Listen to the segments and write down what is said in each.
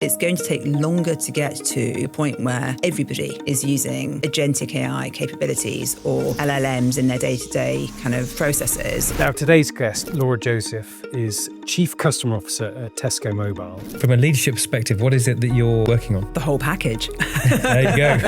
It's going to take longer to get to a point where everybody is using agentic AI capabilities or LLMs in their day-to-day kind of processes. Now, today's guest, Laura Joseph, is Chief Customer Officer at Tesco Mobile. From a leadership perspective, what is it that you're working on? The whole package. There you go.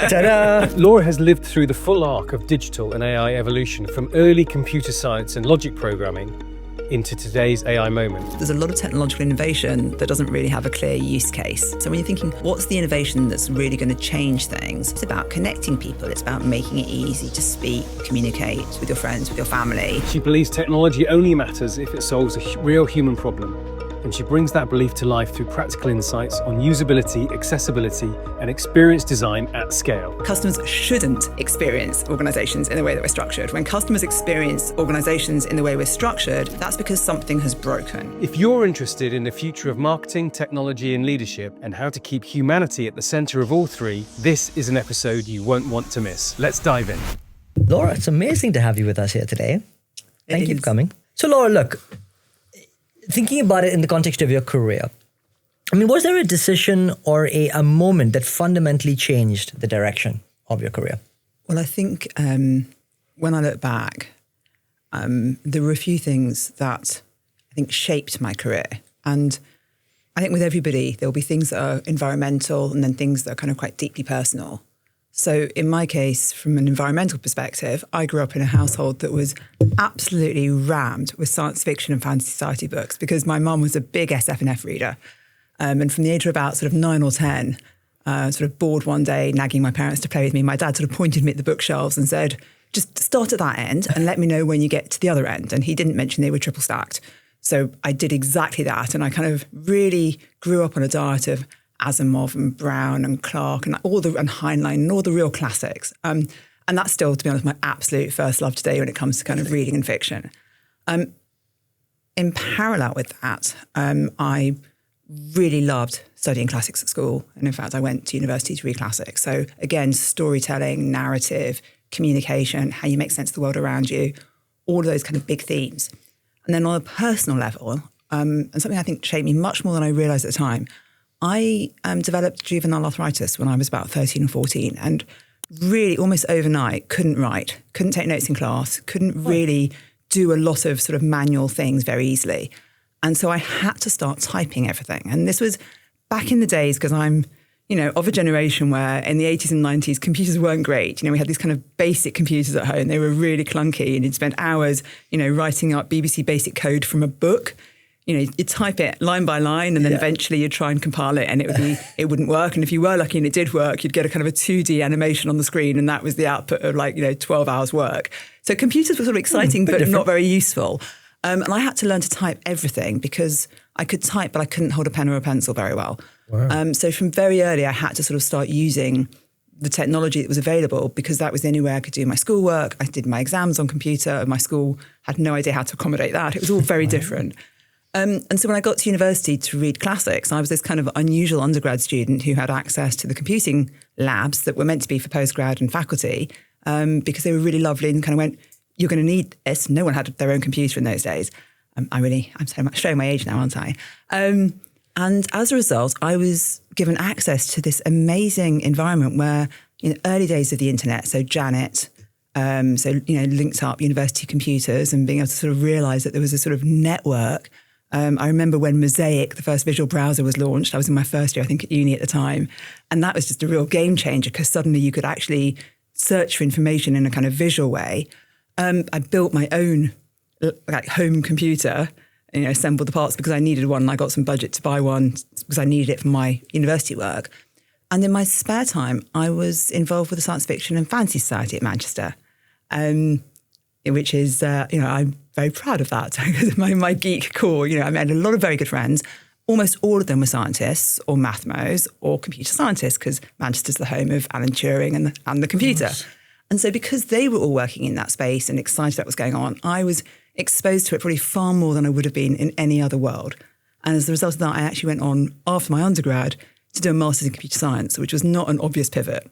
Ta-da! Laura has lived through the full arc of digital and AI evolution, from early computer science and logic programming into today's AI moment. There's a lot of technological innovation that doesn't really have a clear use case. So when you're thinking, what's the innovation that's really going to change things? It's about connecting people. It's about making it easy to speak, communicate with your friends, with your family. She believes technology only matters if it solves a real human problem. And she brings that belief to life through practical insights on usability, accessibility, and experience design at scale. Customers shouldn't experience organizations in the way that we're structured. When customers experience organizations in the way we're structured, that's because something has broken. If you're interested in the future of marketing, technology, and leadership, and how to keep humanity at the center of all three, this is an episode you won't want to miss. Let's dive in. Laura, it's amazing to have you with us here today. Thank you for coming. So Laura, look, thinking about it in the context of your career, I mean, was there a decision or a moment that fundamentally changed the direction of your career? Well, I think when I look back, there were a few things that I think shaped my career. And I think with everybody, there will be things that are environmental and then things that are kind of quite deeply personal. So in my case, from an environmental perspective, I grew up in a household that was absolutely rammed with science fiction and fantasy society books because my mum was a big SF&F reader. And from the age of about sort of 9 or 10, sort of bored one day, nagging my parents to play with me, my dad sort of pointed me at the bookshelves and said, just start at that end and let me know when you get to the other end. And he didn't mention they were triple stacked. So I did exactly that. And I kind of really grew up on a diet of Asimov and Brown and Clarke and Heinlein and all the real classics. And that's still, to be honest, my absolute first love today when it comes to kind of reading and fiction. In parallel with that, I really loved studying classics at school. And in fact, I went to university to read classics. So again, storytelling, narrative, communication, how you make sense of the world around you, all of those kind of big themes. And then on a personal level, and something I think shaped me much more than I realized at the time, I developed juvenile arthritis when I was about 13 or 14 and really almost overnight couldn't write, couldn't take notes in class, couldn't really do a lot of sort of manual things very easily. And so I had to start typing everything. And this was back in the days because I'm, of a generation where in the 80s and 90s, computers weren't great. We had these kind of basic computers at home. They were really clunky and you'd spend hours, writing up BBC Basic code from a book. You'd type it line by line and then eventually you'd try and compile it and it wouldn't work. And if you were lucky and it did work, you'd get a kind of a 2D animation on the screen and that was the output of 12 hours work. So computers were sort of exciting but not very useful. And I had to learn to type everything because I could type but I couldn't hold a pen or a pencil very well. Wow. So from very early I had to sort of start using the technology that was available because that was the only way I could do my schoolwork. I did my exams on computer and my school had no idea how to accommodate that. It was all very different. And so when I got to university to read classics, I was this kind of unusual undergrad student who had access to the computing labs that were meant to be for postgrad and faculty because they were really lovely and kind of went, you're going to need this. No one had their own computer in those days. I'm so much showing my age now, aren't I? And as a result, I was given access to this amazing environment where in the early days of the internet, so Janet, linked up university computers and being able to sort of realize that there was a sort of network. I remember when Mosaic, the first visual browser, was launched. I was in my first year, I think, at uni at the time. And that was just a real game changer because suddenly you could actually search for information in a kind of visual way. I built my own home computer, assembled the parts because I needed one. And I got some budget to buy one because I needed it for my university work. And in my spare time, I was involved with the Science Fiction and Fantasy Society at Manchester, which is, I'm very proud of that. my geek core, I made a lot of very good friends. Almost all of them were scientists or mathmos or computer scientists because Manchester's the home of Alan Turing and the computer. And so because they were all working in that space and excited about what was going on, I was exposed to it probably far more than I would have been in any other world. And as a result of that, I actually went on after my undergrad to do a master's in computer science, which was not an obvious pivot.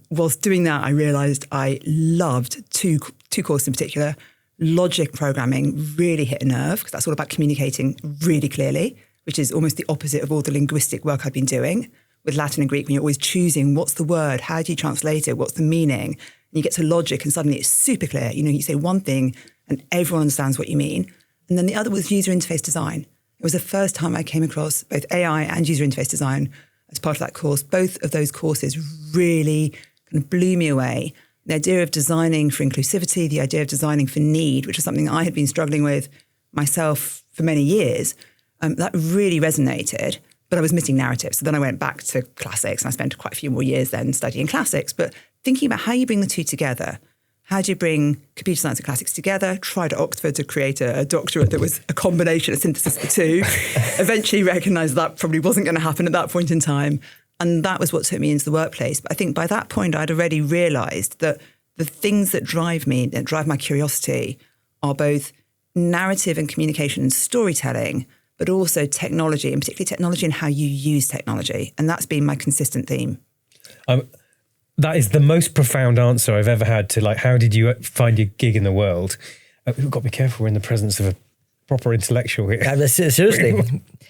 Whilst doing that, I realised I loved two courses in particular. Logic programming really hit a nerve because that's all about communicating really clearly, which is almost the opposite of all the linguistic work I'd been doing with Latin and Greek, when you're always choosing what's the word, how do you translate it, what's the meaning? And you get to logic and suddenly it's super clear. You say one thing and everyone understands what you mean. And then the other was user interface design. It was the first time I came across both AI and user interface design as part of that course. Both of those courses really kind of blew me away. The idea of designing for inclusivity, the idea of designing for need, which is something I had been struggling with myself for many years, that really resonated, but I was missing narrative. So then I went back to classics and I spent quite a few more years then studying classics, but thinking about how you bring the two together. How do you bring computer science and classics together? Tried at Oxford to create a doctorate that was a combination, a synthesis of the two. Eventually recognised that probably wasn't going to happen at that point in time. And that was what took me into the workplace. But I think by that point, I'd already realised that the things that drive me, that drive my curiosity, are both narrative and communication and storytelling, but also technology, and particularly technology and how you use technology. And that's been my consistent theme. That is the most profound answer I've ever had to, like, how did you find your gig in the world? We've got to be careful. We're in the presence of a proper intellectual here. Seriously.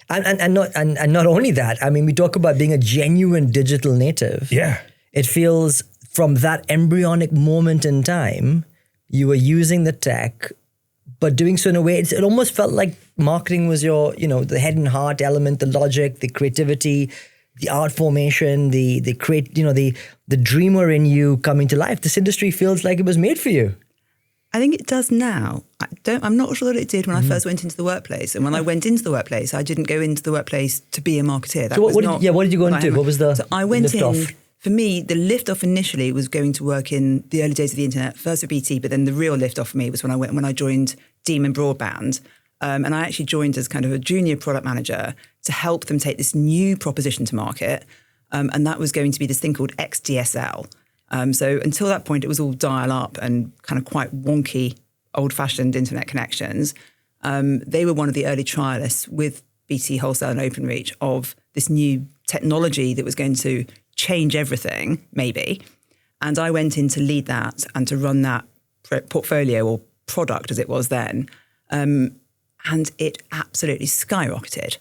and not only that, I mean, we talk about being a genuine digital native. Yeah. It feels from that embryonic moment in time, you were using the tech, but doing so in a way, it almost felt like marketing was your, the head and heart element, the logic, the creativity, the art formation, the dreamer in you coming to life. This industry feels like it was made for you. I think it does now. I'm not sure that it did when I first went into the workplace. And when I went into the workplace, I didn't go into the workplace to be a marketeer. So what did you go and do? What was the I went lift in, off? For me, the lift off initially was going to work in the early days of the internet, first with BT, but then the real lift off for me was when I joined Demon Broadband. And I actually joined as kind of a junior product manager to help them take this new proposition to market. And that was going to be this thing called XDSL. So until that point, it was all dial up and kind of quite wonky, old fashioned internet connections. They were one of the early trialists with BT Wholesale and OpenReach of this new technology that was going to change everything, maybe. And I went in to lead that and to run that portfolio or product as it was then. And it absolutely skyrocketed.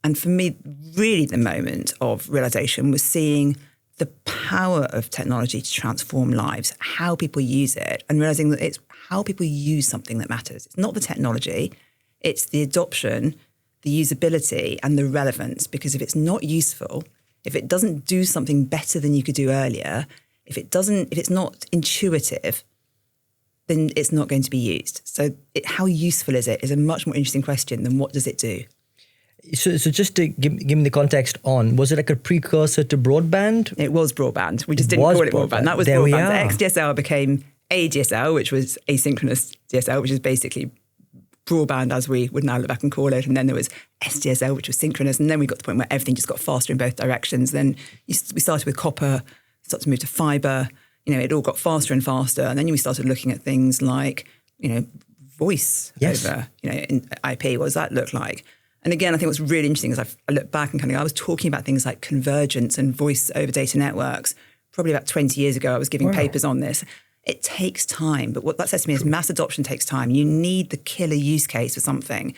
And for me, really the moment of realization was seeing the power of technology to transform lives, how people use it, and realizing that it's how people use something that matters. It's not the technology, it's the adoption, the usability, and the relevance. Because if it's not useful, if it doesn't do something better than you could do earlier, if it's not intuitive, then it's not going to be used. So how useful is it is a much more interesting question than what does it do. So just to give me the context on, was it like a precursor to broadband? It was broadband. We just didn't call it broadband. That was there broadband. The XDSL became ADSL, which was asynchronous DSL, which is basically broadband as we would now look back and call it. And then there was SDSL, which was synchronous. And then we got to the point where everything just got faster in both directions. Then we started with copper, started to move to fibre. It all got faster and faster. And then we started looking at things like, voice over, in IP. What does that look like? And again, I think what's really interesting is I look back and I was talking about things like convergence and voice over data networks. Probably about 20 years ago, I was giving papers on this. It takes time. But what that says to me is mass adoption takes time. You need the killer use case for something.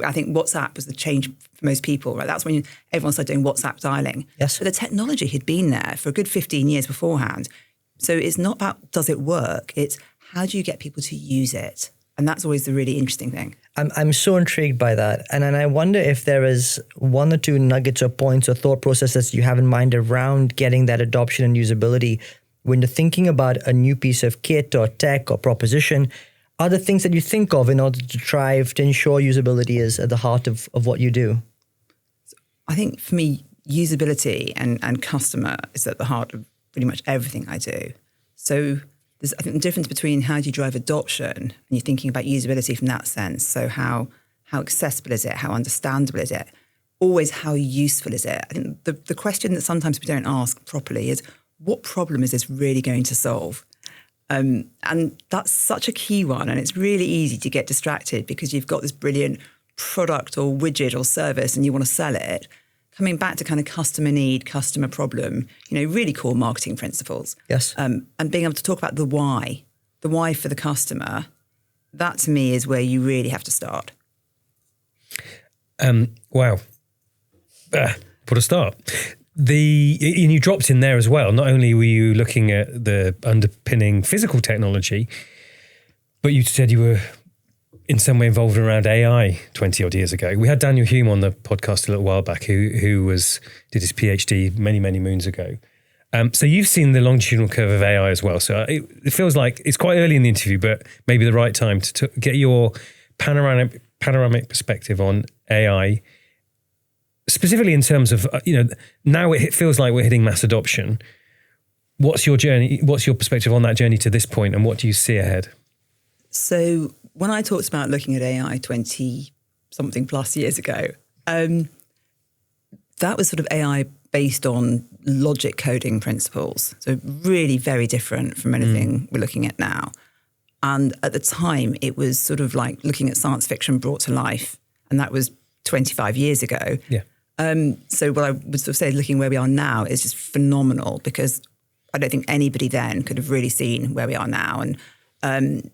I think WhatsApp was the change for most people, right? That's when everyone started doing WhatsApp dialing. Yes. But the technology had been there for a good 15 years beforehand. So it's not about does it work, it's how do you get people to use it? And that's always the really interesting thing. I'm so intrigued by that. And I wonder if there is one or two nuggets or points or thought processes you have in mind around getting that adoption and usability when you're thinking about a new piece of kit or tech or proposition. Are there things that you think of in order to try to ensure usability is at the heart of what you do? I think for me, usability and customer is at the heart of pretty much everything I do. So there's, I think, the difference between how do you drive adoption and you're thinking about usability from that sense. So how accessible is it? How understandable is it? Always how useful is it? I think the question that sometimes we don't ask properly is what problem is this really going to solve? And that's such a key one. And it's really easy to get distracted because you've got this brilliant product or widget or service and you want to sell it. Coming back to kind of customer need, customer problem, really core marketing principles. Yes. And being able to talk about the why for the customer, that to me is where you really have to start. Wow. What a start. And you dropped in there as well. Not only were you looking at the underpinning physical technology, but you said you were in some way involved around AI 20 odd years ago. We had Daniel Hume on the podcast a little while back who did his PhD many, many moons ago. So you've seen the longitudinal curve of AI as well. So it feels like it's quite early in the interview, but maybe the right time to get your panoramic perspective on AI, specifically in terms of, now it feels like we're hitting mass adoption. What's your journey? What's your perspective on that journey to this point, and what do you see ahead? So when I talked about looking at AI 20-something plus years ago, that was sort of AI based on logic coding principles. So really very different from anything we're looking at now. And at the time, it was sort of like looking at science fiction brought to life. And that was 25 years ago. Yeah. So what I would sort of say, looking where we are now, is just phenomenal, because I don't think anybody then could have really seen where we are now. And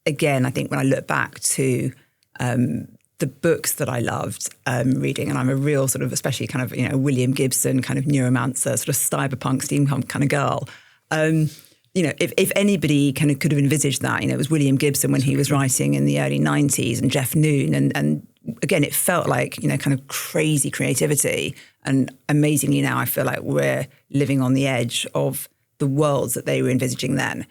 again, I think when I look back to the books that I loved reading, and I'm a real sort of, especially kind of, William Gibson kind of neuromancer, sort of cyberpunk, steampunk kind of girl. If anybody kind of could have envisaged that, it was William Gibson when he was writing in the early 90s, and Jeff Noon. And again, it felt like, kind of crazy creativity. And amazingly now, I feel like we're living on the edge of the worlds that they were envisaging then.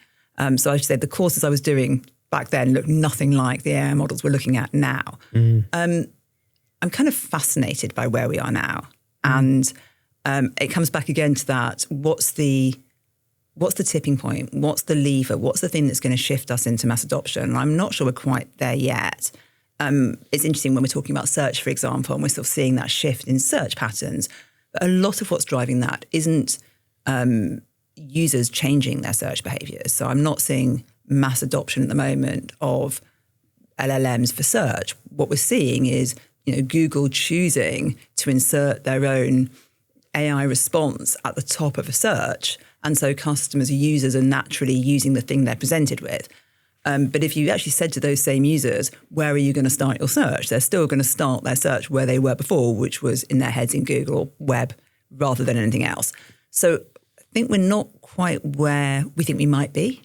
So I should say the courses I was doing back then looked nothing like the AI models we're looking at now. I'm kind of fascinated by where we are now. And it comes back again to that, what's the tipping point? What's the lever? What's the thing that's going to shift us into mass adoption? And I'm not sure we're quite there yet. It's interesting when we're talking about search, for example, and we're still seeing that shift in search patterns. But a lot of what's driving that isn't users changing their search behaviors. So I'm not seeing mass adoption at the moment of LLMs for search. What we're seeing is, Google choosing to insert their own AI response at the top of a search. And so customers, users are naturally using the thing they're presented with. But if you actually said to those same users, where are you going to start your search? They're still going to start their search where they were before, which was in their heads in Google or web, rather than anything else. So I think we're not quite where we think we might be.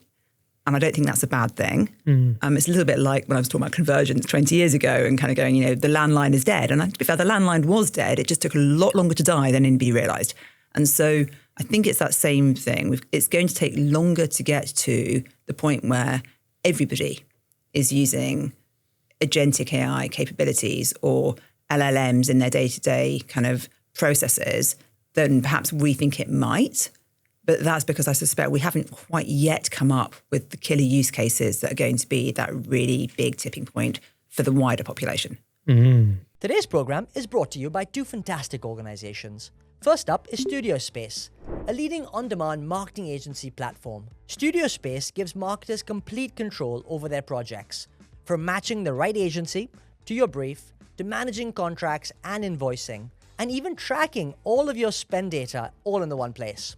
And I don't think that's a bad thing. It's a little bit like when I was talking about convergence 20 years ago and kind of going, the landline is dead. And to be fair, the landline was dead. It just took a lot longer to die than anybody realised. And so I think it's that same thing. It's going to take longer to get to the point where everybody is using agentic AI capabilities or LLMs in their day-to-day kind of processes than perhaps we think it might. But that's because I suspect we haven't quite yet come up with the killer use cases that are going to be that really big tipping point for the wider population. Today's program is brought to you by two fantastic organizations. First up is Studio Space, a leading on-demand marketing agency platform. Studio Space gives marketers complete control over their projects, from matching the right agency to your brief, to managing contracts and invoicing, and even tracking all of your spend data all in the one place.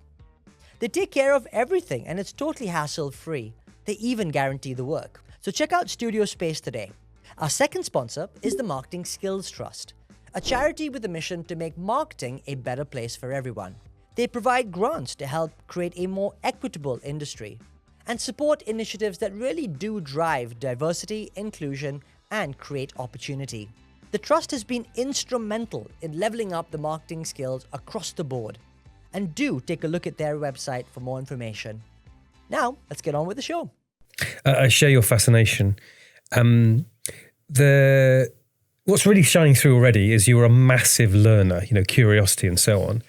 They take care of everything, and it's totally hassle-free. They even guarantee the work. So check out Studio Space today. Our second sponsor is the Marketing Skills Trust, a charity with a mission to make marketing a better place for everyone. They provide grants to help create a more equitable industry and support initiatives that really do drive diversity, inclusion, and create opportunity. The trust has been instrumental in leveling up the marketing skills across the board. And do take a look at their website for more information. Now, let's get on with the show. I share your fascination. What's really shining through already is you're a massive learner, curiosity and so on.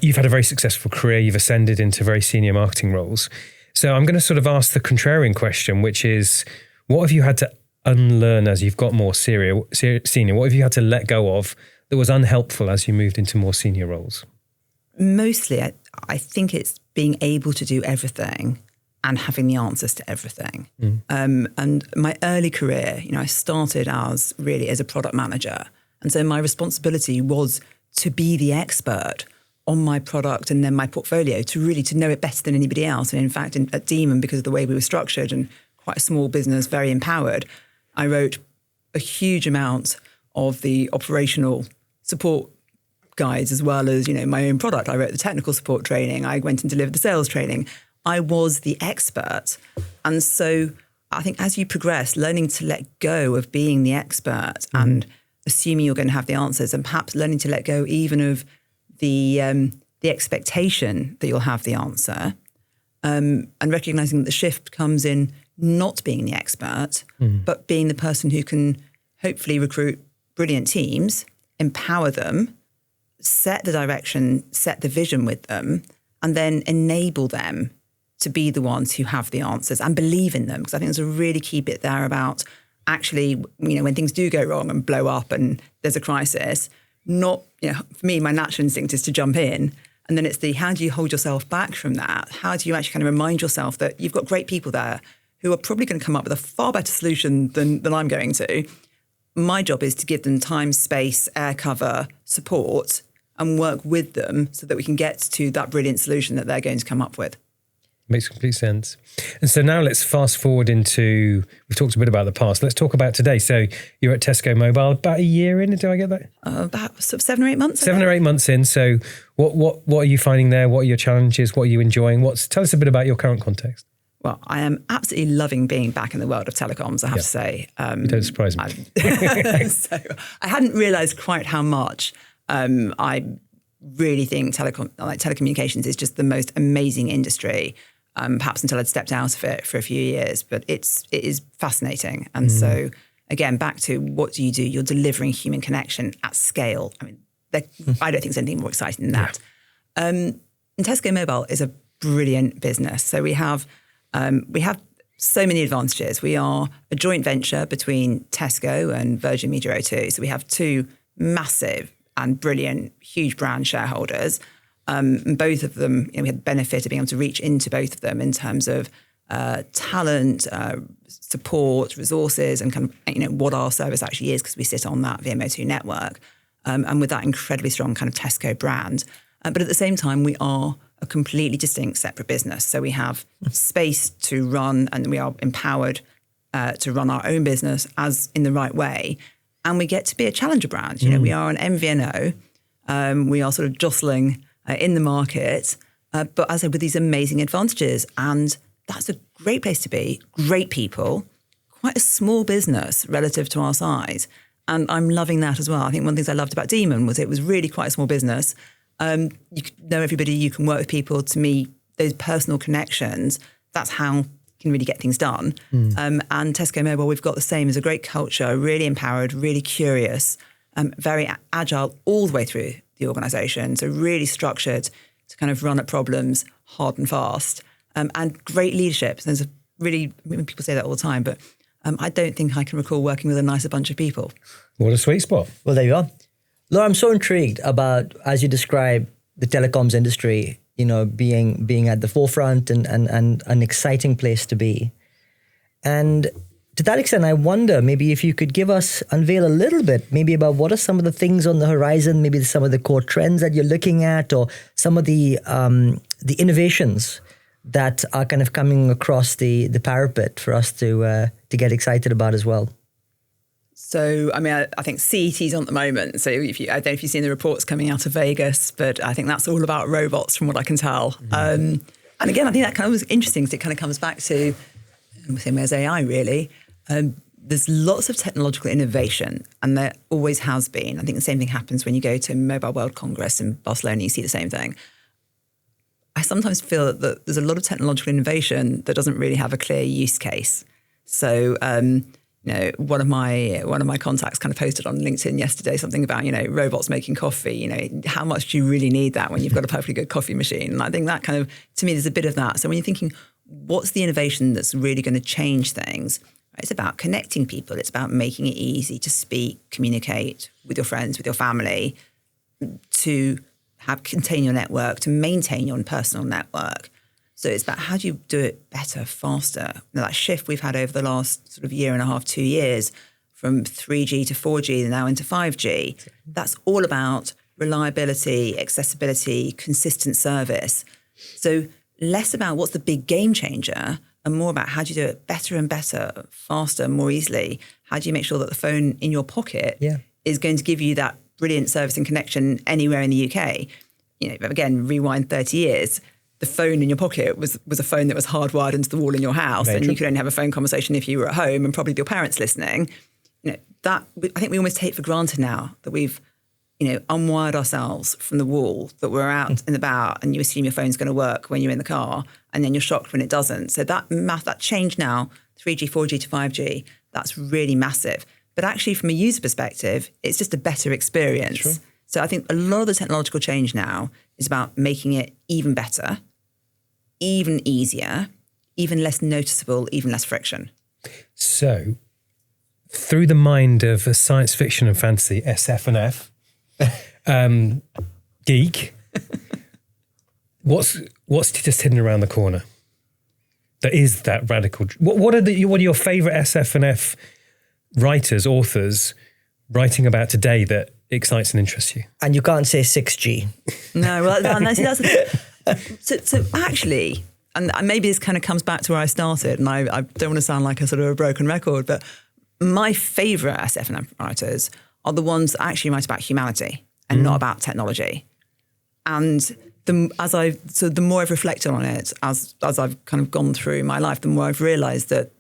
You've had a very successful career. You've ascended into very senior marketing roles. So I'm going to sort of ask the contrarian question, which is, what have you had to unlearn as you've got more senior? What have you had to let go of that was unhelpful as you moved into more senior roles? Mostly, I think it's being able to do everything and having the answers to everything. And my early career, I started as a product manager. And so my responsibility was to be the expert on my product and then my portfolio, to know it better than anybody else. And in fact, at Demon, because of the way we were structured and quite a small business, very empowered, I wrote a huge amount of the operational support guides as well as, my own product. I wrote the technical support training. I went and delivered the sales training. I was the expert. And so I think as you progress, learning to let go of being the expert and assuming you're going to have the answers, and perhaps learning to let go even of the expectation that you'll have the answer, and recognizing that the shift comes in not being the expert, but being the person who can hopefully recruit brilliant teams, empower them, set the direction, set the vision with them, and then enable them to be the ones who have the answers and believe in them. Because I think there's a really key bit there about actually, when things do go wrong and blow up and there's a crisis, not, for me, my natural instinct is to jump in. And then it's how do you hold yourself back from that? How do you actually kind of remind yourself that you've got great people there who are probably going to come up with a far better solution than I'm going to. My job is to give them time, space, air cover, support, and work with them so that we can get to that brilliant solution that they're going to come up with. Makes complete sense. And so now let's fast forward into, we've talked a bit about the past. Let's talk about today. So you're at Tesco Mobile about a year in, do I get that? About sort of 7 or 8 months. 7 or 8 months in. So what are you finding there? What are your challenges? What are you enjoying? Tell us a bit about your current context. Well, I am absolutely loving being back in the world of telecoms, I have to say. You don't surprise me. So I hadn't realised quite how much I really think telecommunications is just the most amazing industry, perhaps until I'd stepped out of it for a few years. But it is fascinating. And so, again, back to what do? You're delivering human connection at scale. I mean, I don't think there's anything more exciting than that. And Tesco Mobile is a brilliant business. So we have so many advantages. We are a joint venture between Tesco and Virgin Media O2. So we have two massive and brilliant, huge brand shareholders. And both of them, we had the benefit of being able to reach into both of them in terms of talent, support, resources, and kind of what our service actually is, because we sit on that VMO2 network, and with that incredibly strong kind of Tesco brand. But at the same time, we are a completely distinct, separate business. So we have space to run, and we are empowered to run our own business as in the right way. And we get to be a challenger brand. We are an MVNO. We are sort of jostling in the market, but as I said, with these amazing advantages. And that's a great place to be, great people, quite a small business relative to our size. And I'm loving that as well. I think one of the things I loved about Demon was it was really quite a small business. You know everybody, you can work with people. To me, those personal connections, that's how you can really get things done. And Tesco Mobile, we've got the same as a great culture, really empowered, really curious, very agile all the way through the organisation. So really structured to kind of run at problems hard and fast, and great leadership. There's people say that all the time, but I don't think I can recall working with a nicer bunch of people. What a sweet spot. Well, there you are. Laura, I'm so intrigued about, as you describe the telecoms industry, being at the forefront and an exciting place to be. And to that extent, I wonder maybe if you could unveil a little bit, maybe about what are some of the things on the horizon, maybe some of the core trends that you're looking at, or some of the innovations that are kind of coming across the parapet for us to get excited about as well. So, I mean, I think CET's on at the moment. So I don't know if you've seen the reports coming out of Vegas, but I think that's all about robots from what I can tell. And again, I think that kind of was interesting because it kind of comes back to the same way as AI, really. There's lots of technological innovation, and there always has been. I think the same thing happens when you go to Mobile World Congress in Barcelona, you see the same thing. I sometimes feel that there's a lot of technological innovation that doesn't really have a clear use case. So, one of my contacts kind of posted on LinkedIn yesterday something about, robots making coffee. How much do you really need that when you've got a perfectly good coffee machine? And I think that kind of, to me, there's a bit of that. So when you're thinking, what's the innovation that's really going to change things? It's about connecting people. It's about making it easy to speak, communicate with your friends, with your family, to contain your network, to maintain your own personal network. So it's about how do you do it better, faster. That shift we've had over the last sort of year and a half, 2 years, from 3G to 4G and now into 5G, that's all about reliability, accessibility, consistent service. So less about what's the big game changer and more about how do you do it better and better, faster, more easily. How do you make sure that the phone in your pocket is going to give you that brilliant service and connection anywhere in the UK. Again, rewind 30 years, the phone in your pocket was a phone that was hardwired into the wall in your house, and you could only have a phone conversation if you were at home and probably your parents listening. That I think we almost take for granted now that we've unwired ourselves from the wall, that we're out and about, and you assume your phone's going to work when you're in the car, and then you're shocked when it doesn't. So that change now, 3G, 4G to 5G, that's really massive. But actually, from a user perspective, it's just a better experience. Sure. So I think a lot of the technological change now is about making it even better, even easier, even less noticeable, even less friction. So, through the mind of a science fiction and fantasy SF&F geek, what's just hidden around the corner that is that radical? What are your favourite SF&F writers, authors writing about today that excites and interests you? And you can't say 6G. No, well, that's so actually, and maybe this kind of comes back to where I started, and I don't want to sound like a sort of a broken record, but my favourite SF&F writers are the ones that actually write about humanity and not about technology. And the more I've reflected on it, as I've kind of gone through my life, the more I've realised that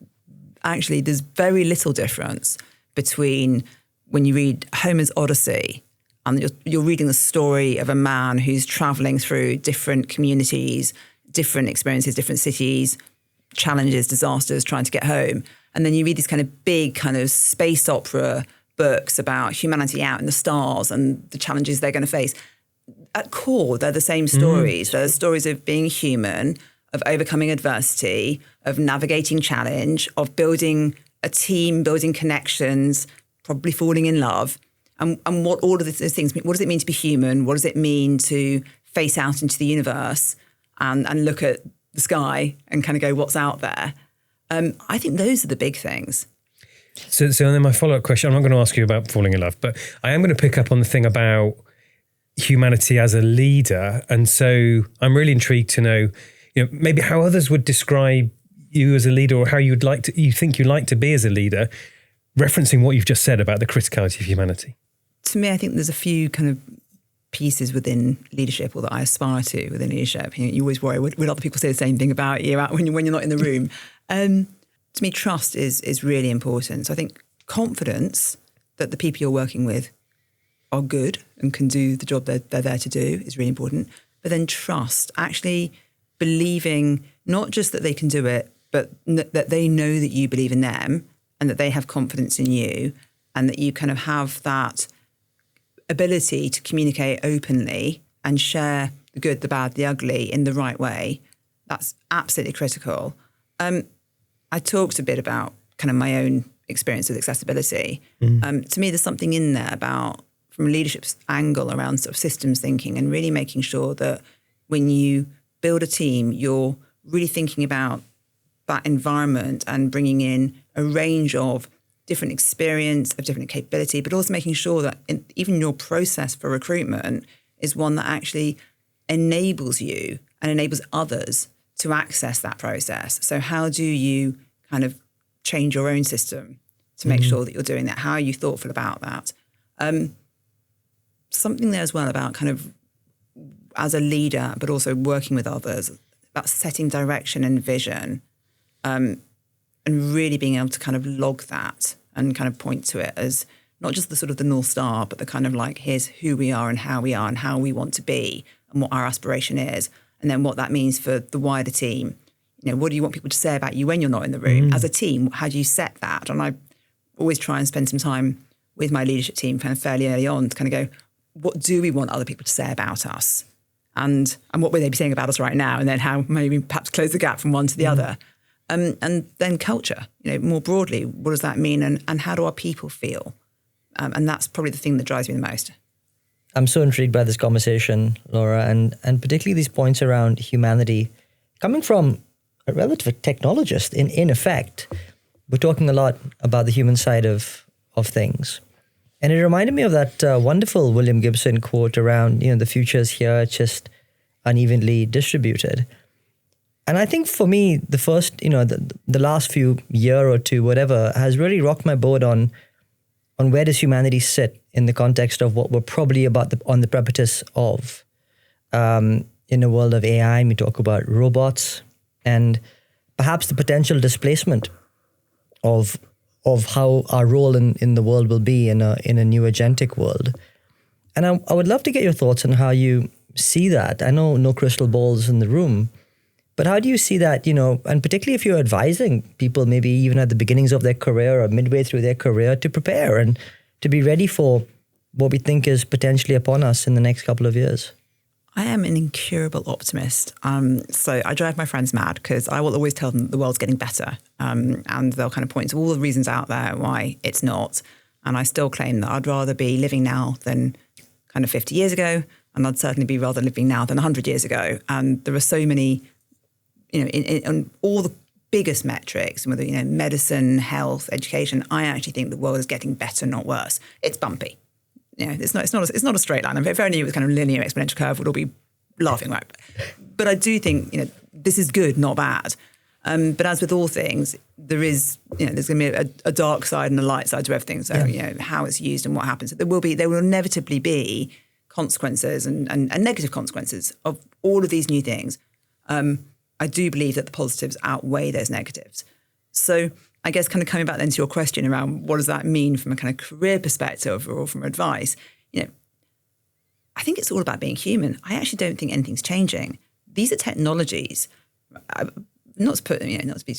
actually there's very little difference between when you read Homer's Odyssey and you're reading the story of a man who's travelling through different communities, different experiences, different cities, challenges, disasters, trying to get home. And then you read these kind of big kind of space opera books about humanity out in the stars and the challenges they're going to face. At core, they're the same stories. They're stories of being human, of overcoming adversity, of navigating challenge, of building a team, building connections, probably falling in love. And what all of those things mean. What does it mean to be human? What does it mean to face out into the universe and look at the sky and kind of go, what's out there? I think those are the big things. So then my follow-up question, I'm not going to ask you about falling in love, but I am going to pick up on the thing about humanity as a leader. And so I'm really intrigued to know, maybe how others would describe you as a leader, or how you think you'd like to be as a leader, referencing what you've just said about the criticality of humanity. To me, I think there's a few kind of pieces within leadership, or that I aspire to within leadership. You always worry, would other people say the same thing about you when you're not in the room? To me, trust is really important. So I think confidence that the people you're working with are good and can do the job they're there to do is really important. But then trust, actually believing not just that they can do it, but that they know that you believe in them and that they have confidence in you, and that you kind of have that ability to communicate openly and share the good, the bad, the ugly in the right way. That's absolutely critical. I talked a bit about kind of my own experience with accessibility. To me, there's something in there about, from a leadership angle, around sort of systems thinking and really making sure that when you build a team, you're really thinking about that environment and bringing in a range of different experience, of different capability, but also making sure that even your process for recruitment is one that actually enables you and enables others to access that process. So how do you kind of change your own system to make sure that you're doing that? How are you thoughtful about that? Something there as well about kind of as a leader, but also working with others, about setting direction and vision, and really being able to kind of log that and kind of point to it as not just the sort of the North Star, but the kind of like, here's who we are and how we want to be and what our aspiration is. And then what that means for the wider team. What do you want people to say about you when you're not in the room? As a team, how do you set that? And I always try and spend some time with my leadership team kind of fairly early on to kind of go, what do we want other people to say about us? And what would they be saying about us right now? And then how maybe perhaps close the gap from one to the other. And then culture, more broadly, what does that mean? And how do our people feel? And that's probably the thing that drives me the most. I'm so intrigued by this conversation, Laura, and particularly these points around humanity. Coming from a relative technologist, in effect, we're talking a lot about the human side of things. And it reminded me of that wonderful William Gibson quote around, the future's here, just unevenly distributed. And I think for me, the first, the last few year or two, whatever, has really rocked my boat on on where does humanity sit in the context of what we're probably on the precipice of. In a world of AI, we talk about robots and perhaps the potential displacement of how our role in the world will be in a new agentic world. And I would love to get your thoughts on how you see that. I know no crystal balls in the room, but how do you see that, and particularly if you're advising people, maybe even at the beginnings of their career or midway through their career, to prepare and to be ready for what we think is potentially upon us in the next couple of years? I am an incurable optimist. So I drive my friends mad because I will always tell them that the world's getting better. And they'll kind of point to all the reasons out there why it's not. And I still claim that I'd rather be living now than kind of 50 years ago. And I'd certainly be rather living now than 100 years ago. And there are so many, in all the biggest metrics, whether, medicine, health, education, I actually think the world is getting better, not worse. It's bumpy. It's not a straight line. If only it was kind of linear exponential curve, we'd all be laughing, right? But I do think, this is good, not bad. But as with all things, there is, there's going to be a dark side and a light side to everything. So, how it's used and what happens. There will inevitably be consequences and negative consequences of all of these new things. I do believe that the positives outweigh those negatives. So I guess kind of coming back then to your question around what does that mean from a kind of career perspective or from advice, I think it's all about being human. I actually don't think anything's changing. These are technologies, not to put, not to be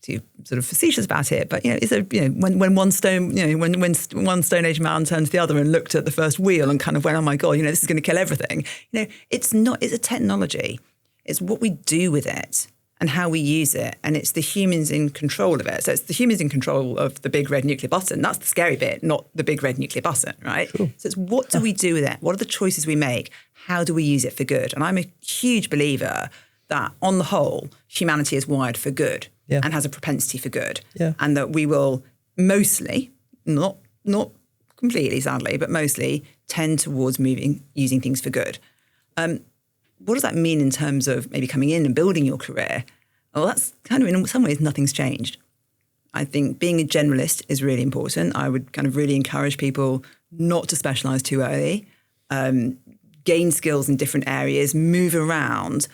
too sort of facetious about it, but it's when one stone, when one Stone Age man turned to the other and looked at the first wheel and kind of went, oh my God, this is going to kill everything. It's a technology. It's what we do with it and how we use it. And it's the humans in control of it. So it's the humans in control of the big red nuclear button. That's the scary bit, not the big red nuclear button, right? Sure. So it's what do we do with it? What are the choices we make? How do we use it for good? And I'm a huge believer that on the whole, humanity is wired for good and has a propensity for good. Yeah. And that we will mostly, not completely sadly, but mostly tend towards using things for good. What does that mean in terms of maybe coming in and building your career? Well, that's kind of, in some ways, nothing's changed. I think being a generalist is really important. I would kind of really encourage people not to specialise too early, gain skills in different areas, move around,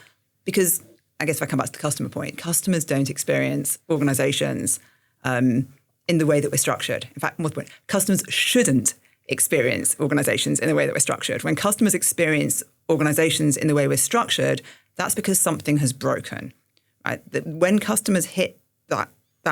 because I guess if I come back to the customer point, customers don't experience organisations in the way that we're structured. In fact, more to the point, customers shouldn't experience organisations in the way that we're structured. When customers experience organisations in the way we're structured, that's because something has broken. Right? When customers hit that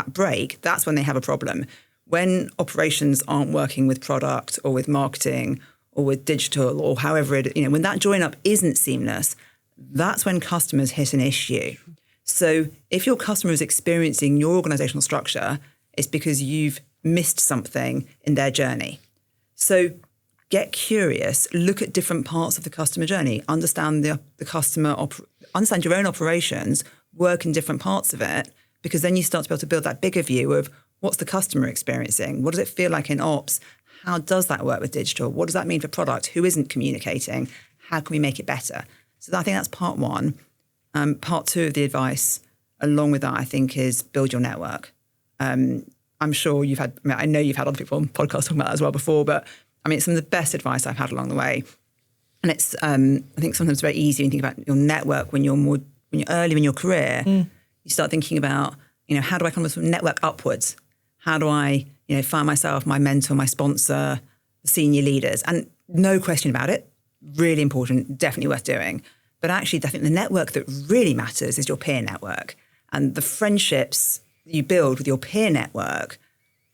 break, that's when they have a problem. When operations aren't working with product or with marketing or with digital or however when that join up isn't seamless, that's when customers hit an issue. So if your customer is experiencing your organisational structure, it's because you've missed something in their journey. So get curious, look at different parts of the customer journey, understand the customer, understand your own operations, work in different parts of it, because then you start to be able to build that bigger view of what's the customer experiencing? What does it feel like in ops? How does that work with digital? What does that mean for product? Who isn't communicating? How can we make it better? So I think that's part one. Part two of the advice, along with that, I think, is build your network. I'm sure I know you've had other people on podcasts talking about that as well before, but it's some of the best advice I've had along the way. And it's, I think sometimes very easy when you think about your network when you're early in your career, you start thinking about, how do I come from network upwards? How do I, find myself, my mentor, my sponsor, the senior leaders? And no question about it, really important, definitely worth doing. But actually, I think the network that really matters is your peer network and the friendships you build with your peer network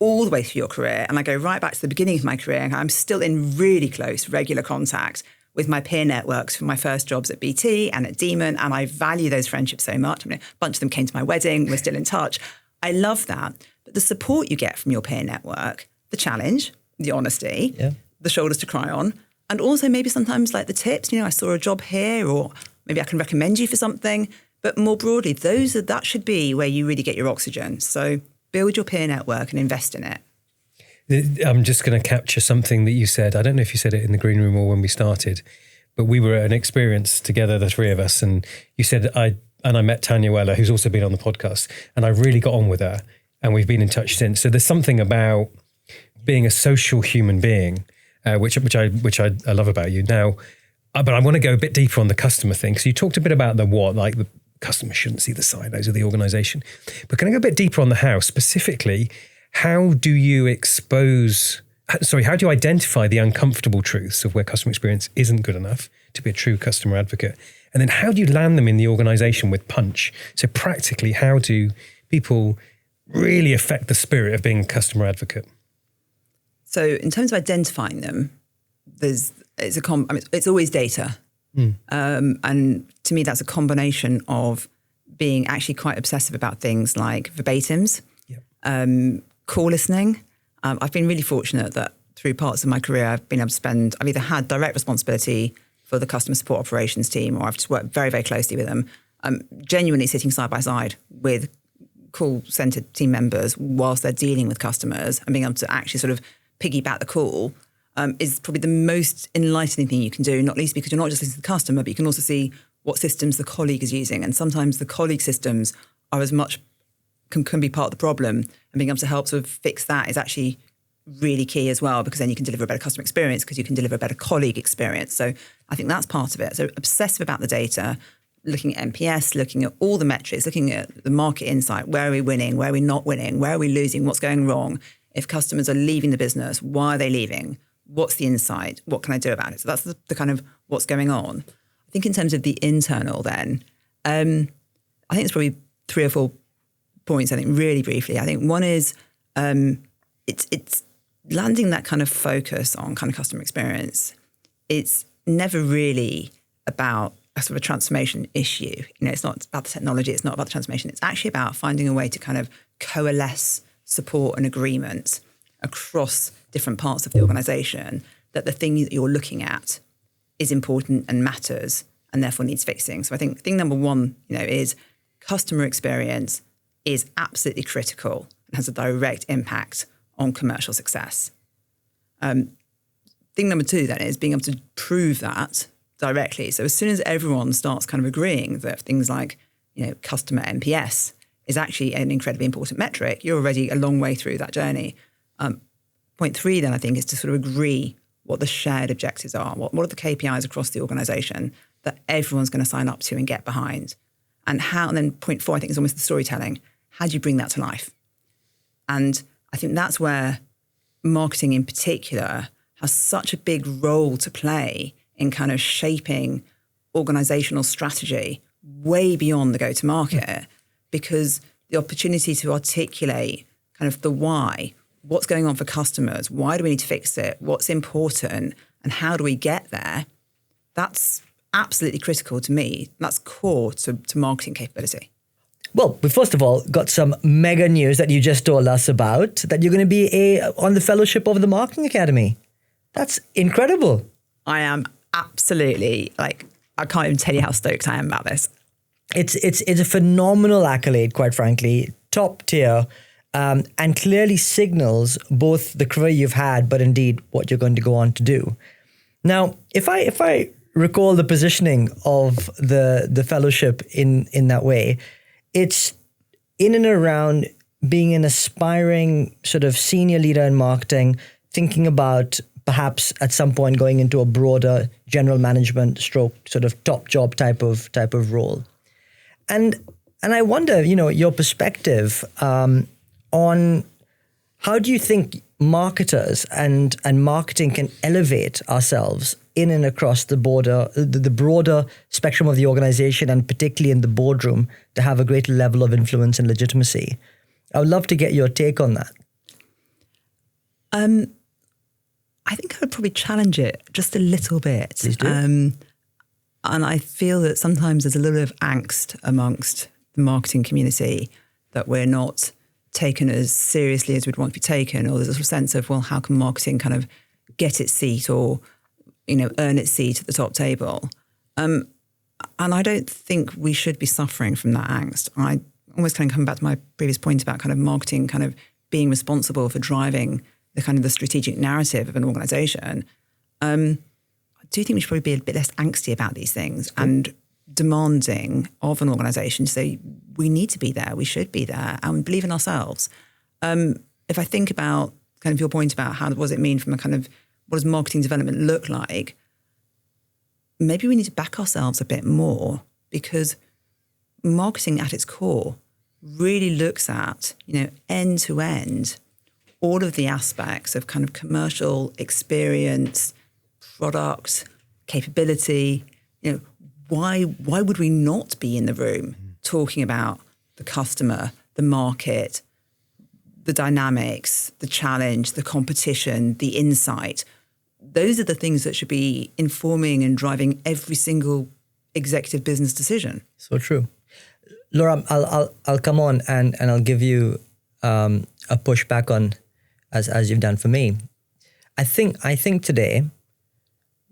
all the way through your career. And I go right back to the beginning of my career, and I'm still in really close, regular contact with my peer networks from my first jobs at BT and at Demon, and I value those friendships so much. A bunch of them came to my wedding, we're still in touch. I love that. But the support you get from your peer network, the challenge, the honesty, the shoulders to cry on, and also maybe sometimes like the tips, I saw a job here, or maybe I can recommend you for something. But more broadly, that should be where you really get your oxygen. So build your peer network and invest in it. I'm just going to capture something that you said. I don't know if you said it in the green room or when we started, but we were at an experience together, the three of us, and you said I met Tanya Weller, who's also been on the podcast, and I really got on with her, and we've been in touch since. So there's something about being a social human being, which I love about you. Now, but I want to go a bit deeper on the customer thing, because you talked a bit about the what, like the customer shouldn't see the silos of the organization. But can I go a bit deeper on the how? Specifically, how do you identify the uncomfortable truths of where customer experience isn't good enough to be a true customer advocate? And then how do you land them in the organization with punch? So practically, how do people really affect the spirit of being a customer advocate? So in terms of identifying them, it's always data. And to me, that's a combination of being actually quite obsessive about things like verbatims, call listening. I've been really fortunate that through parts of my career, I've either had direct responsibility for the customer support operations team, or I've just worked very, very closely with them, genuinely sitting side by side with call centre team members whilst they're dealing with customers, and being able to actually sort of piggyback the call is probably the most enlightening thing you can do, not least because you're not just listening to the customer, but you can also see what systems the colleague is using. And sometimes the colleague systems are can be part of the problem, and being able to help sort of fix that is actually really key as well, because then you can deliver a better customer experience, because you can deliver a better colleague experience. So I think that's part of it. So obsessive about the data, looking at NPS, looking at all the metrics, looking at the market insight, where are we winning, where are we not winning, where are we losing, what's going wrong? If customers are leaving the business, why are they leaving? What's the insight? What can I do about it? So that's the kind of what's going on. I think in terms of the internal then, I think it's probably 3 or 4 points, I think, really briefly. I think one is it's landing that kind of focus on kind of customer experience. It's never really about a sort of a transformation issue. It's not about the technology, it's not about the transformation. It's actually about finding a way to kind of coalesce support and agreement across different parts of the organisation, that the thing that you're looking at is important and matters and therefore needs fixing. So I think thing number one, is customer experience is absolutely critical and has a direct impact on commercial success. Thing number two then is being able to prove that directly. So as soon as everyone starts kind of agreeing that things like, customer NPS is actually an incredibly important metric, you're already a long way through that journey. Point 3 then, I think, is to sort of agree what the shared objectives are. What are the KPIs across the organisation that everyone's going to sign up to and get behind? And then point 4, I think, is almost the storytelling. How do you bring that to life? And I think that's where marketing in particular has such a big role to play in kind of shaping organisational strategy way beyond the go-to-market, because the opportunity to articulate kind of the why, what's going on for customers, why do we need to fix it, what's important, and how do we get there, that's absolutely critical to me. That's core to marketing capability. Well, we first of all got some mega news that you just told us about, that you're going to be on the fellowship of the Marketing Academy. That's incredible. I am absolutely, I can't even tell you how stoked I am about this. It's a phenomenal accolade, quite frankly, top tier, and clearly signals both the career you've had, but indeed what you're going to go on to do. Now, if I recall the positioning of the fellowship in that way, it's in and around being an aspiring sort of senior leader in marketing, thinking about perhaps at some point going into a broader general management stroke sort of top job type of role. And I wonder, your perspective on how do you think marketers and marketing can elevate ourselves in and across the broader spectrum of the organization, and particularly in the boardroom, to have a greater level of influence and legitimacy? I would love to get your take on that. I think I would probably challenge it just a little bit. Please do. And I feel that sometimes there's a little bit of angst amongst the marketing community that we're not taken as seriously as we'd want to be taken, or there's a sort of sense of, well, how can marketing kind of get its seat or, earn its seat at the top table? And I don't think we should be suffering from that angst. I almost kind of come back to my previous point about kind of marketing kind of being responsible for driving the kind of the strategic narrative of an organisation. I do think we should probably be a bit less angsty about these things and demanding of an organisation to say, we need to be there, we should be there, and believe in ourselves. If I think about kind of your point about what does it mean from a kind of, what does marketing development look like? Maybe we need to back ourselves a bit more, because marketing at its core really looks at, end to end, all of the aspects of kind of commercial experience, product, capability. Why would we not be in the room talking about the customer, the market, the dynamics, the challenge, the competition, the insight? Those are the things that should be informing and driving every single executive business decision. So true. Laura, I'll come on and I'll give you a pushback on as you've done for me. I think today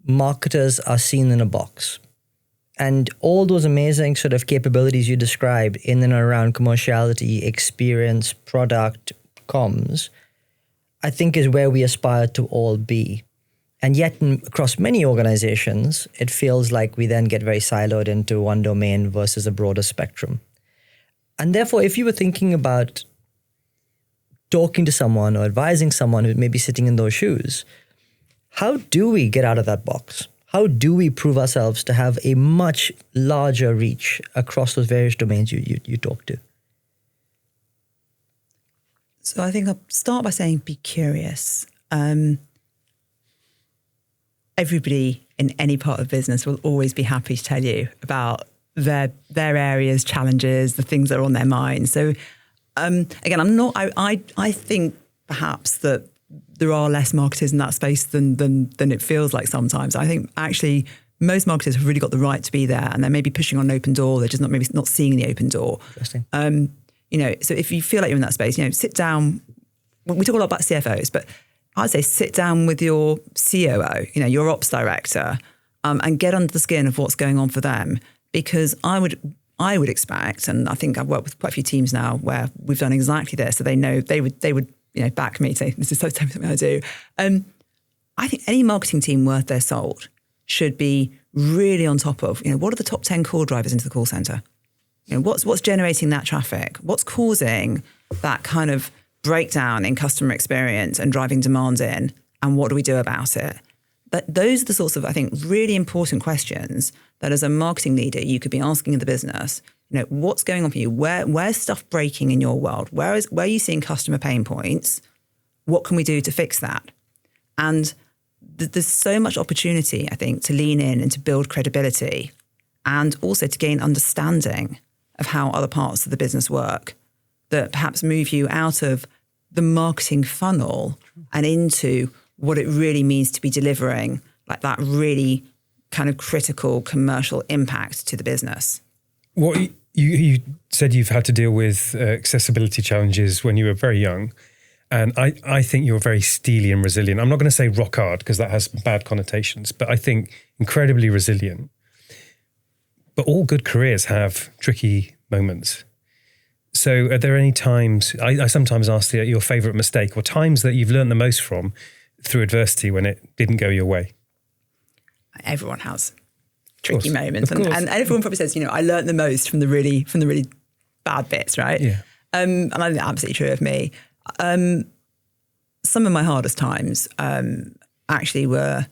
marketers are seen in a box, and all those amazing sort of capabilities you described in and around commerciality, experience, product, comms, I think is where we aspire to all be. And yet across many organizations, it feels like we then get very siloed into one domain versus a broader spectrum. And therefore, if you were thinking about talking to someone or advising someone who may be sitting in those shoes, how do we get out of that box? How do we prove ourselves to have a much larger reach across those various domains you talk to? So I think I'll start by saying be curious. Everybody in any part of business will always be happy to tell you about their areas, challenges, the things that are on their mind. So again, I think perhaps that there are less marketers in that space than it feels like sometimes. I think actually most marketers have really got the right to be there, and they're maybe pushing on an open door. They're just not seeing the open door. Interesting. So if you feel like you're in that space, sit down. We talk a lot about CFOs, but I'd say sit down with your COO, your ops director, and get under the skin of what's going on for them. Because I would expect, and I think I've worked with quite a few teams now where we've done exactly this, so they know they would back me, say this is something I do. I think any marketing team worth their salt should be really on top of what are the top 10 call drivers into the call center. What's generating that traffic? What's causing that kind of breakdown in customer experience and driving demand in? And what do we do about it? But those are the sorts of, I think, really important questions that as a marketing leader, you could be asking in the business. What's going on for you? Where's stuff breaking in your world? Where are you seeing customer pain points? What can we do to fix that? And there's so much opportunity, I think, to lean in and to build credibility, and also to gain understanding of how other parts of the business work that perhaps move you out of the marketing funnel and into what it really means to be delivering like that really kind of critical commercial impact to the business. What you said you've had to deal with accessibility challenges when you were very young. And I think you're very steely and resilient. I'm not going to say rock hard because that has bad connotations, but I think incredibly resilient. But all good careers have tricky moments. So are there any times, I sometimes ask your favorite mistake or times that you've learned the most from through adversity when it didn't go your way? Everyone has tricky moments. And everyone probably says, I learned the most from the really bad bits, right? Yeah. And I think that's absolutely true of me. Some of my hardest times actually were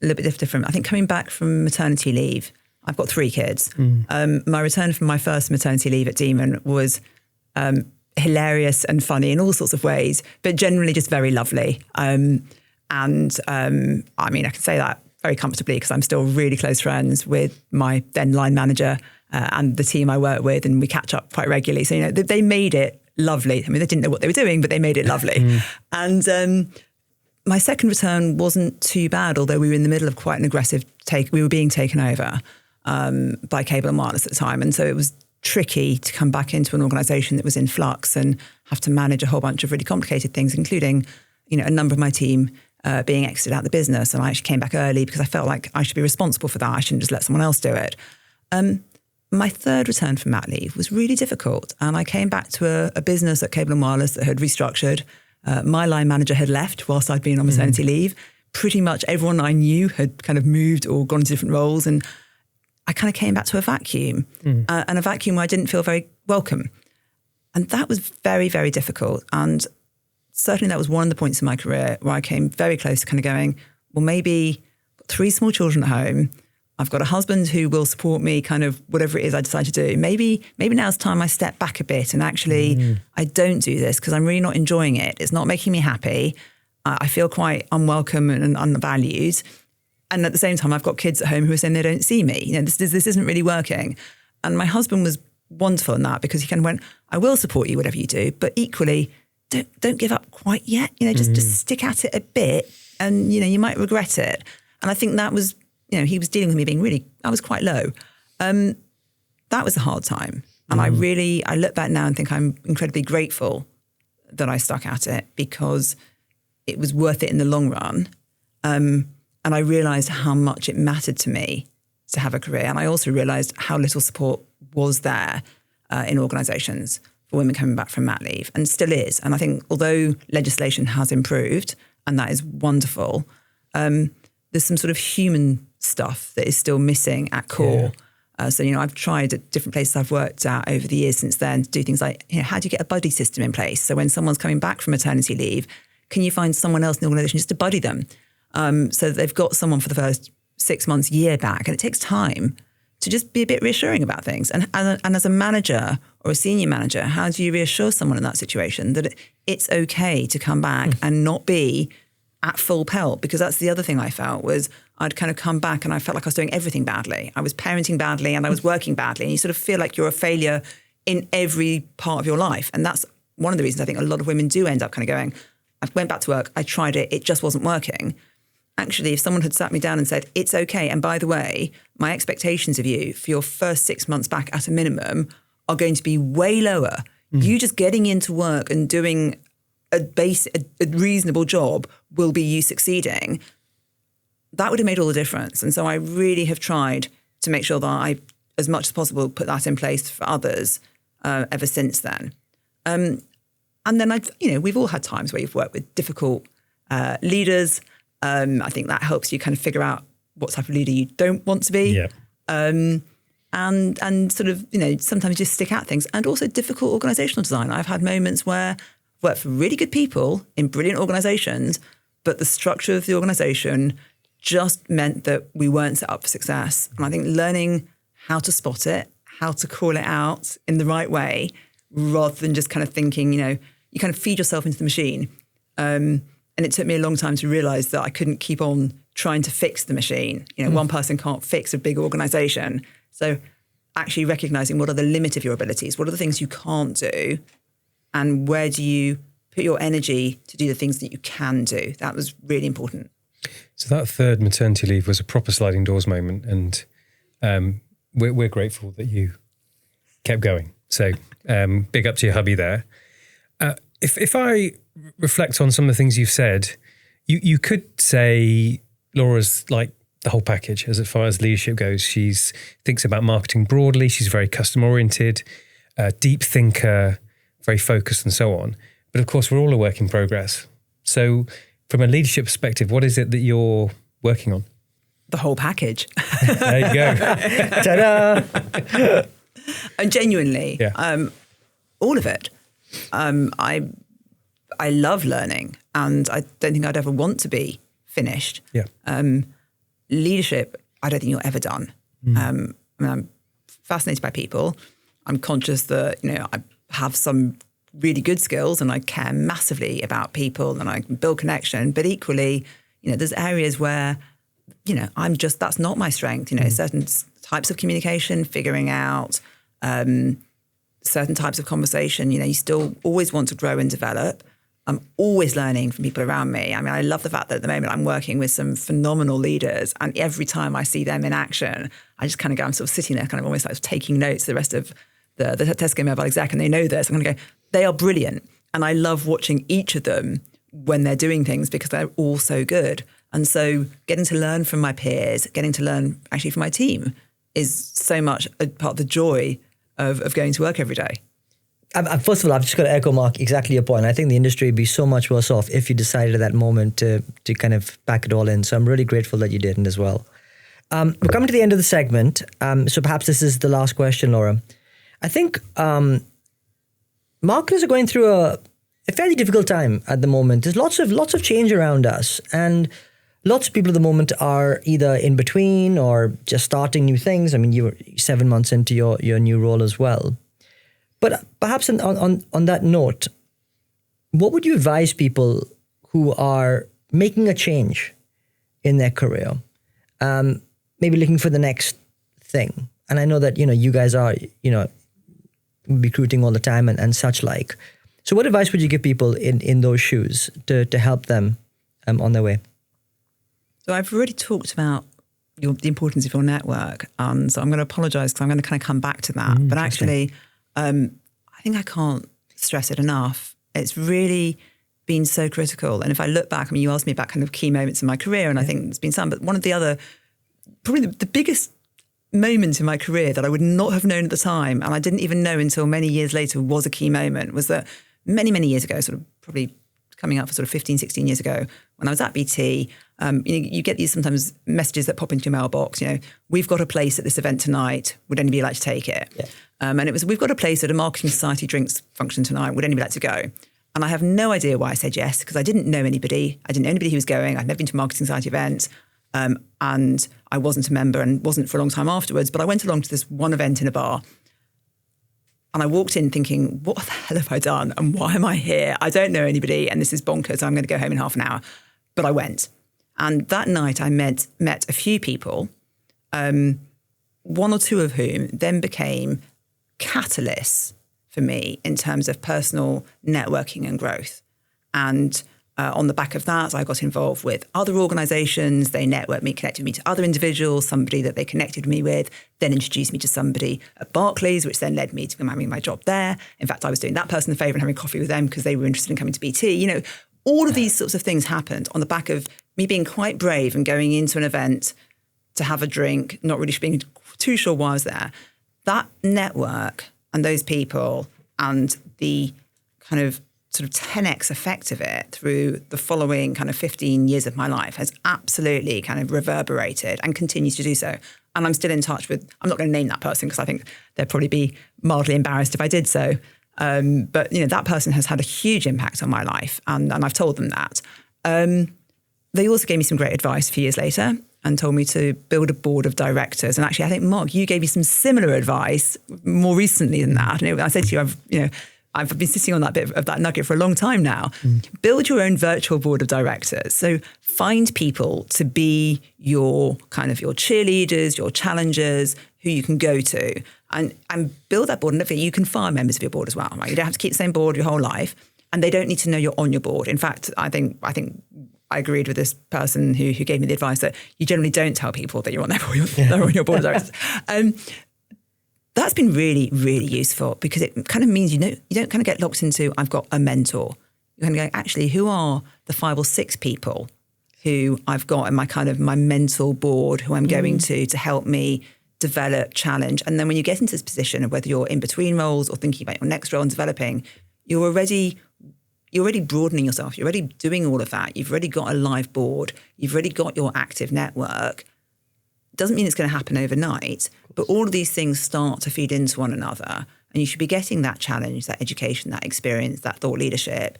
a little bit different. I think coming back from maternity leave, I've got 3 kids. My return from my first maternity leave at Demon was hilarious and funny in all sorts of ways, but generally just very lovely. I can say that very comfortably because I'm still really close friends with my then line manager and the team I work with, and we catch up quite regularly. So, they made it lovely. I mean, they didn't know what they were doing, but they made it lovely. And my second return wasn't too bad, although we were in the middle of quite an aggressive we were being taken over by Cable and Wireless at the time. And so it was tricky to come back into an organisation that was in flux and have to manage a whole bunch of really complicated things, including, a number of my team being exited out of the business. And I actually came back early because I felt like I should be responsible for that. I shouldn't just let someone else do it. My third return from mat leave was really difficult. And I came back to a business at Cable and Wireless that had restructured. My line manager had left whilst I'd been on maternity leave. Pretty much everyone I knew had kind of moved or gone into different roles. And I kind of came back to a vacuum, and a vacuum where I didn't feel very welcome. And that was very, very difficult. And certainly that was one of the points in my career where I came very close to kind of going, well, maybe 3 small children at home. I've got a husband who will support me kind of whatever it is I decide to do. Maybe now's time I step back a bit and actually I don't do this because I'm really not enjoying it. It's not making me happy. I feel quite unwelcome and unvalued. And at the same time, I've got kids at home who are saying they don't see me. You know, this isn't really working. And my husband was wonderful in that because he kind of went, I will support you, whatever you do, but equally, don't give up quite yet. You know, just stick at it a bit and, you know, you might regret it. And I think that was, you know, he was dealing with me being I was quite low. That was a hard time. And I look back now and think I'm incredibly grateful that I stuck at it because it was worth it in the long run. And I realised how much it mattered to me to have a career. And I also realised how little support was there in organisations for women coming back from mat leave, and still is. And I think although legislation has improved, and that is wonderful, there's some sort of human stuff that is still missing at core. So, you know, I've tried at different places I've worked at over the years since then to do things like, you know, how do you get a buddy system in place? So when someone's coming back from maternity leave, can you find someone else in the organisation just to buddy them? So that they've got someone for the first 6 months, year back. And it takes time to just be a bit reassuring about things. And as a manager or a senior manager, how do you reassure someone in that situation that it's okay to come back and not be at full pelt? Because that's the other thing I felt was I'd kind of come back and I felt like I was doing everything badly. I was parenting badly and I was working badly. And you sort of feel like you're a failure in every part of your life. And that's one of the reasons I think a lot of women do end up kind of going, I went back to work, I tried it, it just wasn't working. Actually, if someone had sat me down and said, it's okay, and by the way, my expectations of you for your first 6 months back at a minimum are going to be way lower. You just getting into work and doing a reasonable job will be you succeeding. That would have made all the difference. And so I really have tried to make sure that I, as much as possible, put that in place for others ever since then. And then we've all had times where you've worked with difficult leaders. I think that helps you kind of figure out what type of leader you don't want to be. And sort of, you know, sometimes just stick at things. And also difficult organisational design. I've had moments where I've worked for really good people in brilliant organisations, but the structure of the organisation just meant that we weren't set up for success. And I think learning how to spot it, how to call it out in the right way, rather than just kind of thinking, you know, you kind of feed yourself into the machine. And it took me a long time to realise that I couldn't keep on trying to fix the machine. You know, one person can't fix a big organisation. So actually recognising what are the limit of your abilities, what are the things you can't do, and where do you put your energy to do the things that you can do. That was really important. So that third maternity leave was a proper sliding doors moment, and we're grateful that you kept going. So big up to your hubby there. If I reflect on some of the things you've said, you could say Laura's like the whole package as far as leadership goes. She's thinks about marketing broadly. She's very customer oriented, deep thinker, very focused and so on. But of course, we're all a work in progress. So from a leadership perspective, what is it that you're working on? The whole package. There you go. Ta-da! And genuinely, all of it. I love learning, and I don't think I'd ever want to be finished. Leadership, I don't think you're ever done. I mean, I'm fascinated by people. I'm conscious that, you know, I have some really good skills and I care massively about people and I can build connection. But equally, you know, there's areas where, you know, that's not my strength. You know, certain types of communication, figuring out certain types of conversation. You know, you still always want to grow and develop. I'm always learning from people around me. I mean, I love the fact that at the moment I'm working with some phenomenal leaders, and every time I see them in action, I just kind of go, I'm sort of sitting there kind of almost like taking notes. The rest of the Tesco Mobile exec, and they know this. I'm going to go, they are brilliant. And I love watching each of them when they're doing things because they're all so good. And so getting to learn from my peers, getting to learn actually from my team is so much a part of the joy of going to work every day. First of all, I've just got to echo, Mark, exactly your point. I think the industry would be so much worse off if you decided at that moment to kind of pack it all in. So I'm really grateful that you didn't as well. We're coming to the end of the segment. So perhaps this is the last question, Laura. I think marketers are going through a fairly difficult time at the moment. There's lots of change around us, and lots of people at the moment are either in between or just starting new things. I mean, you were 7 months into your new role as well. But perhaps on that note, what would you advise people who are making a change in their career, maybe looking for the next thing? And I know that, you guys are, recruiting all the time and such like. So what advice would you give people in those shoes to help them on their way? So I've already talked about the importance of your network. So I'm going to apologise because I'm going to kind of come back to that. But actually, I think I can't stress it enough. It's really been so critical. And if I look back, I mean, you asked me about kind of key moments in my career, and I think there's been some, but one of the other, probably the biggest moment in my career that I would not have known at the time, and I didn't even know until many years later was a key moment, was that many, many years ago, sort of probably coming up for sort of 15, 16 years ago, when I was at BT, you get these sometimes messages that pop into your mailbox, we've got a place at this event tonight, would anybody like to take it? Yeah. And it was, we've got a place at a Marketing Society drinks function tonight, would anybody like to go? And I have no idea why I said yes, because I didn't know anybody. I didn't know anybody who was going. I'd never been to a Marketing Society event. And I wasn't a member and wasn't for a long time afterwards. But I went along to this one event in a bar. And I walked in thinking, what the hell have I done? And why am I here? I don't know anybody. And this is bonkers. I'm going to go home in half an hour. But I went. And that night I met a few people, one or two of whom then became catalysts for me in terms of personal networking and growth. And on the back of that, I got involved with other organisations. They networked me, connected me to other individuals, somebody that they connected me with, then introduced me to somebody at Barclays, which then led me to having my job there. In fact, I was doing that person a favour and having coffee with them because they were interested in coming to BT. All of these sorts of things happened on the back of me being quite brave and going into an event to have a drink, not really being too sure why I was there. That network and those people and the kind of sort of 10x effect of it through the following kind of 15 years of my life has absolutely kind of reverberated and continues to do so. And I'm still in touch with, I'm not going to name that person because I think they'd probably be mildly embarrassed if I did so. But, that person has had a huge impact on my life and I've told them that. They also gave me some great advice a few years later and told me to build a board of directors. And actually, I think, Mark, you gave me some similar advice more recently than that. I said to you, I've been sitting on that bit of that nugget for a long time now. Build your own virtual board of directors. So find people to be your cheerleaders, your challengers, who you can go to and build that board. And you can fire members of your board as well, right? You don't have to keep the same board your whole life. And they don't need to know you're on your board. In fact, I think I agreed with this person who gave me the advice that you generally don't tell people that you're on they're on your board of directors. That's been really, really useful because it kind of means you don't kind of get locked into, I've got a mentor. You're kind of go, actually, who are the 5 or 6 people who I've got in my mental board who I'm going to help me develop, challenge. And then when you get into this position of whether you're in between roles or thinking about your next role and developing, you're already broadening yourself. You're already doing all of that. You've already got a live board. You've already got your active network. Doesn't mean it's going to happen overnight, but all of these things start to feed into one another. And you should be getting that challenge, that education, that experience, that thought leadership,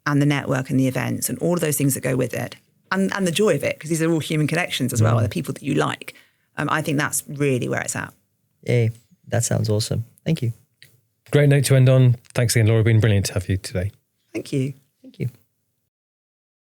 and the network and the events and all of those things that go with it. And the joy of it, because these are all human connections as well, the people that you like. I think that's really where it's at. Yeah, that sounds awesome. Thank you. Great note to end on. Thanks again, Laura. It's been brilliant to have you today. Thank you. Thank you.